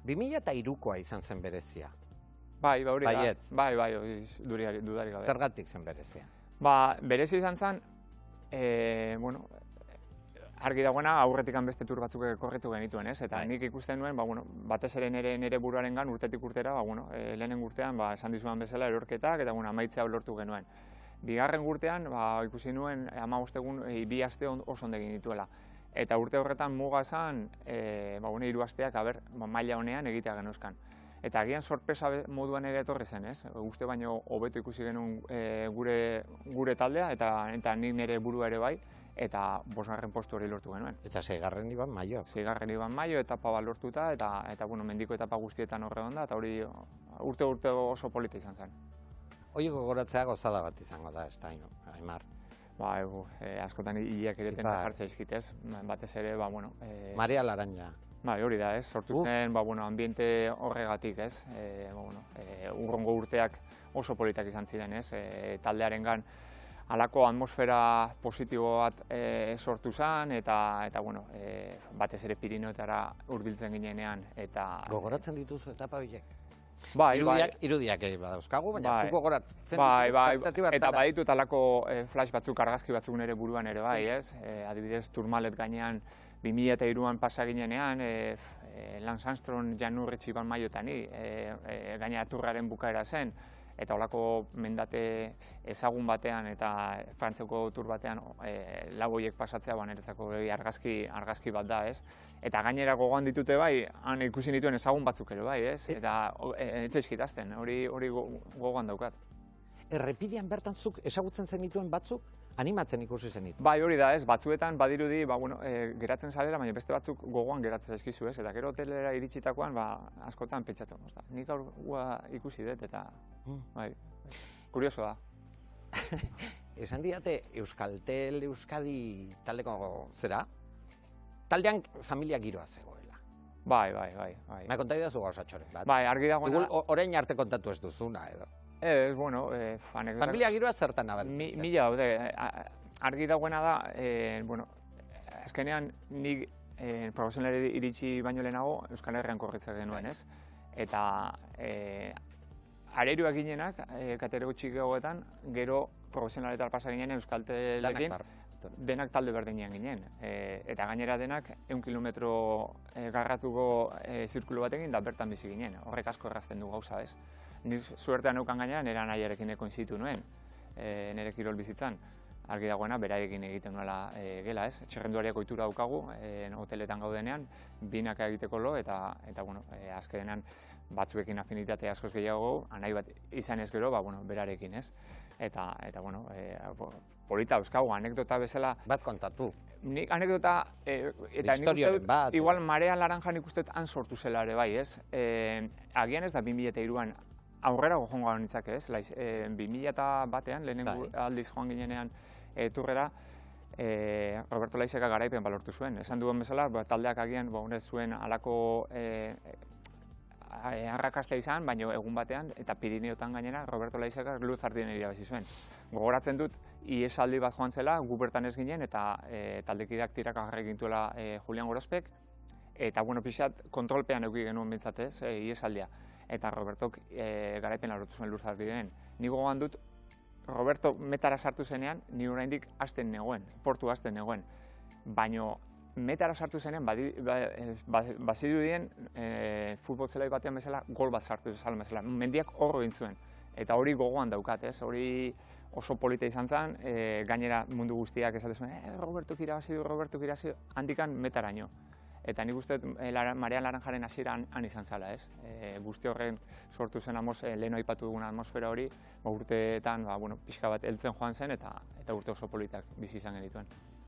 2003koa izan zen berezia. Bai, hori da. Baietz. Bai, dudarik gabe. Zergatik zen berezia? Berezi izan zen, argi dagoena aurretik beste tur batzuk korritu genituen, ez? Eta nik ikusten nuen, batez ere nire buruarengan urtetik urtera, lehenen urtean esan dizudan bezala erorketak eta amaitzea lortu genuen. Bigarren urtean ikusi nuen 15 egun 2 aste oso ondo egin dituela. Eta urte horretan muga esan, 3 asteak maila honean egitea genuzkan. Eta agian sorpresa moduan ere etorri zen, ez? Uste baino hobeto ikusi genuen gure taldea eta nik nire burua ere bai, eta 5. postu hori lortu genuen. Eta 6. Iban Maio. 6. Iban Maio etapa bat lortuta, eta mendiko etapa guztietan horre onda, eta hori urte oso polita izan zen. Hori gogoratzea gozada bat izango da, ez da, Aimar. Askotan hilak ere tenta jartzea izkitez, batez ere, Maria Laranja. Hori da, ez, sortu zen, ambiente horregatik, ez, urrongo urteak oso politak izan ziren, ez, taldearengan halako atmosfera positibo bat sortu zen, eta batez ere Pirineoetara hurbiltzen ginenean, eta... Gogoratzen dituzu etapa horiek? Irudiak badauzkagu, baina gogoratzen ditu. Eta baditut halako flash batzuk, argazki batzuk nire buruan ere bai, ez? Adibidez, Tourmalet gainean 2003an pasa ginenean, Lance Armstrong, Jan Ullrich, Iban Maio eta ni, gaina turraren bukaera zen, eta holako mendate ezagun batean eta Frantziako tur batean lau horiek pasatzea niretzako argazki bat da, ez? Eta gainera gogoan ditute bai, han ikusi nituen ezagun batzuk ere bai, ez? Eta ez zaizkitazten, hori gogoan daukat. Errepidean bertan zuk ezagutzen zenituen batzuk, animatzen ikusi zenitu? Bai, hori da, ez? Batzuetan badirudi, geratzen zarela, baina beste batzuk gogoan geratzen zaizkizu, ez? Eta gero hotelera iritsitakoan, askotan pentsatzen, nik gaur ikusi dut, eta kurioso da. Esan diate Euskaltel Euskadi taldeko zera? Taldean familia giroa zegoela. Bai. Ma konta idazu gauzatxoren bat? Bai, argi dagoena... Igual orain arte kontatu ez duzuna, edo? Familia giroa zertan nabartzen zen? Mila daude. Argi dagoena da, azkenean nik profesionalera iritsi baino lehenago Euskal Herrian korritzak genuen, ez? Eta areruak ginenak, katerego txikiagoetan, gero profesionaletara pasa ginen Euskaltelekin, denak talde berdinean ginen. Eta gainera denak 100 kilometro garratuko zirkulu batekin da bertan bizi ginen. Horrek asko errazten du gauza, ez? Ni suertean neukan gainera, nire anaiarekin koinzitu nuen, nire kirol bizitzan. Argi dagoena, beraiekin egiten nuela gela, ez? Txerrenduariak ohitura daukagu, hoteletan gaudenean, binaka egiteko lo, eta azkenean batzuekin afinitate askoz gehiago, anai bat izan ez gero, berarekin, ez? Eta polita euskagu, anekdota bezala... Bat kontatu. Nik anekdota, eta nik uste dut, igual Marea Laranja nik uste dut han sortu zela ere bai, ez? Agian ez da 2003an aurrera joango nitzak, ez? 2001an, lehenengo aldiz joan ginenean turrera, Roberto Laizeka garaipen balortu zuen. Esan duen bezala, taldeak agian zuen halako arrakasta izan, baina egun batean, eta Pirineotan gainera, Roberto Laizeka luz ardien irabazi zuen. Gogoratzen dut, ihesaldi bat joan zela, gu bertan ez ginen, eta taldekideak tiraka jarri gintuela Julian Gorozpek, eta pixat kontrolpean eduki genuen bintzatez, ihesaldia. Eta Robertok garaipen lortu zuen luz ardien. Ni gogoan dut, Roberto metara sartu zenean, ni oraindik hasten negoen, portu hasten negoen. Baina metara sartu zenean, bazirudien futbol zelai batean bezala, gol bat sartu zezala bezala. Mendiak horro egin zuen. Eta hori gogoan daukat, ez? Hori oso polita izan zen, gainera mundu guztiak esate zuen, Robertok irabazi du, handikan metaraino. Eta nik uste Marea Laranjaren hasieran han izan zela, ez? Guzti horren sortu zen lehen aipatu dugun atmosfera hori, urteetan pixka bat heltzen joan zen eta urte oso politak bizi izan genituen.